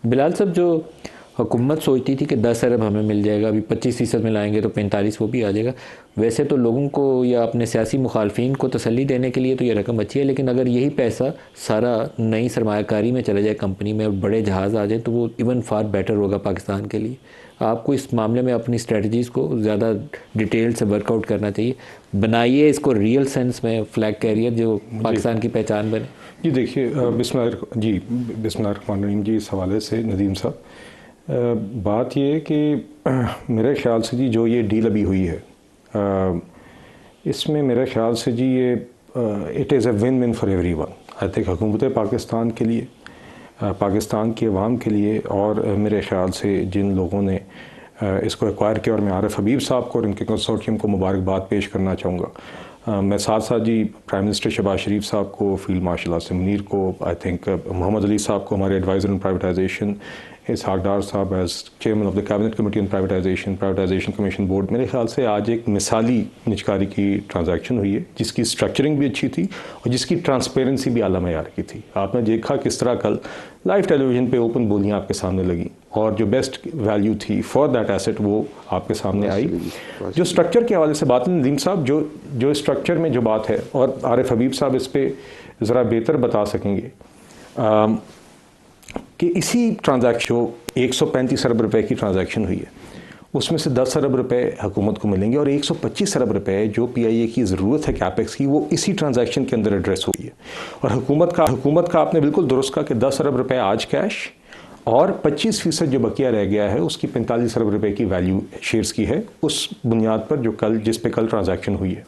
बिलाल साहब, जो हुकूमत सोचती थी कि 10 अरब हमें मिल जाएगा, अभी 25% में लाएंगे तो 45 वो भी आ जाएगा। वैसे तो लोगों को या अपने सियासी मुखालफिन को तसल्ली देने के लिए तो ये रकम अच्छी है, लेकिन अगर यही पैसा सारा नई सरमायाकारी में चला जाए, कंपनी में और बड़े जहाज़ आ जाए, तो वो इवन फार बेटर होगा पाकिस्तान के लिए। आपको इस मामले में अपनी स्ट्रेटजीज़ को ज़्यादा डिटेल से वर्कआउट करना चाहिए। बनाइए इसको रियल सेंस में फ्लैग कैरियर जो पाकिस्तान की पहचान बने। जी देखिए, बिस्मिल्लाहिर्रहमानिर्रहीम जी। इस हवाले से नदीम साहब, बात ये है कि मेरे ख़्याल से जी जो ये डील अभी हुई है, इसमें मेरे ख़्याल से जी ये it is a win win for everyone. I think हुकूमत पाकिस्तान के लिए, पाकिस्तान की अवाम के लिए, और मेरे ख़्याल से जिन लोगों ने इसको एक्वायर किया, और मैं आरिफ हबीब साहब को और इनके कंसोर्टियम को मुबारकबाद पेश करना चाहूँगा। मैं साथ साथ जी प्राइम मिनिस्टर शहबाज शरीफ साहब को, फील्ड मार्शल आसिम मुनीर को, आई थिंक मोहम्मद अली साहब को, हमारे एडवाइज़र इन प्राइवेटाइजेशन, इसहाक डार साहब as chairman of the cabinet committee on privatisation commission board. मेरे ख्याल से आज एक मिसाली निजकारी की ट्रांजैक्शन हुई है, जिसकी स्ट्रक्चरिंग भी अच्छी थी और जिसकी ट्रांसपेरेंसी भी आला मयार की थी। आपने देखा किस तरह कल लाइव टेलीविज़न पे ओपन बोलियाँ आपके सामने लगी, और जो बेस्ट वैल्यू थी फॉर दैट एसेट वो आपके सामने आई। जो स्ट्रक्चर के हवाले से बात है नदीम साहब, जो स्ट्रक्चर में जो बात है, और आरिफ हबीब साहब इस पर ज़रा बेहतर बता सकेंगे कि इसी ट्रांजैक्शन 135 अरब रुपए की ट्रांजैक्शन हुई है, उसमें से 10 अरब रुपए हुकूमत को मिलेंगे, और 125 अरब रुपए जो पीआईए की ज़रूरत है कैपेक्स की, वो इसी ट्रांजैक्शन के अंदर एड्रेस हुई है। और हुकूमत का आपने बिल्कुल दुरुस्त कहा कि 10 अरब रुपए आज कैश, और 25% जो बकिया रह गया है उसकी 45 अरब रुपए की वैल्यू शेयर्स की है, उस बुनियाद पर जिस पे कल ट्रांजैक्शन हुई है।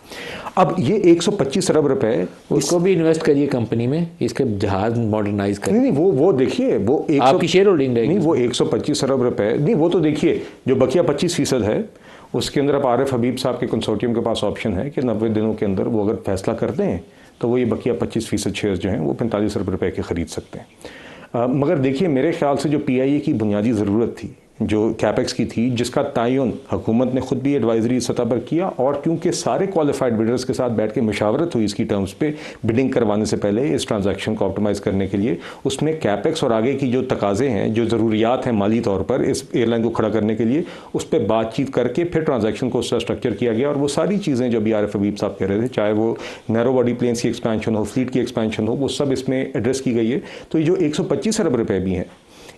अब ये 125 अरब रुपए उसको भी इन्वेस्ट करिए कंपनी में, इसके जहाज मॉडर्नाइज करिए। नहीं, वो देखिए, वो आपकी शेयर होल्डिंग रहेगी। नहीं, वो 125 अरब रुपए नहीं, वो तो देखिए जो बकिया 25% है उसके अंदर अब आरिफ हबीब साहब के कंसोर्टियम के पास ऑप्शन है कि 90 दिनों के अंदर वो अगर फैसला करते हैं तो वो ये बकिया 25% शेयर्स जो हैं वो 45 अरब रुपए के ख़रीद सकते हैं। मगर देखिए, मेरे ख्याल से जो पीआईए की बुनियादी ज़रूरत थी, जो कैपेक्स की थी, जिसका तयन हुकूमत ने ख़ुद भी एडवाइजरी सतह पर किया, और क्योंकि सारे क्वालिफाइड बिडर्स के साथ बैठ के मशावरत हुई इसकी टर्म्स पे बिडिंग करवाने से पहले इस ट्रांजैक्शन को ऑप्टिमाइज़ करने के लिए, उसमें कैपेक्स और आगे की जो तकाजे हैं, जो ज़रूरियात हैं माली तौर पर इस एयरलाइन को खड़ा करने के लिए, उस पर बातचीत करके फिर ट्रांजैक्शन को उसका स्ट्रक्चर किया गया। और वो सारी चीज़ें जो अभी आरिफ हबीब साहब कह रहे थे, चाहे वो नैरो बॉडी प्लेन्स की एक्सपेंशन हो, फ्लीट की एक्सपेंशन हो, वो सब इसमें एड्रेस की गई है। तो ये जो 125 अरब रुपये भी हैं,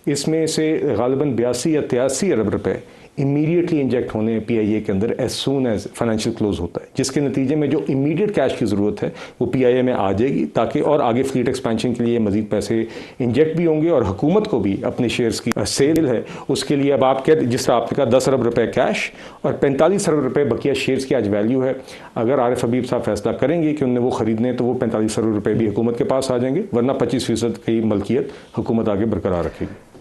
इसमें से गालिबन 82 या 83 अरब रुपए इमीडिएटली इंजेक्ट होने हैं पीआईए के अंदर as soon as financial close होता है, जिसके नतीजे में जो इमीडिएट कैश की ज़रूरत है वो पीआईए में आ जाएगी, ताकि और आगे फ्लीट एक्सपेंशन के लिए मजीद पैसे इंजेक्ट भी होंगे, और हुकूमत को भी अपने शेयर्स की सेल है उसके लिए अब आप कहते, जिस तरह आपने कहा 10 अरब रुपए कैश और 45 अरब रुपए बकिया शेयर्स की आज वैल्यू है। अगर आरिफ हबीब साहब फैसला करेंगे कि उन्हें वो खरीदने, तो वो 45 अरब रुपए भी हुकूमत के पास आ जाएंगे, वरना 25% की मलकियत हुकूमत आगे बरकरार रखेगी।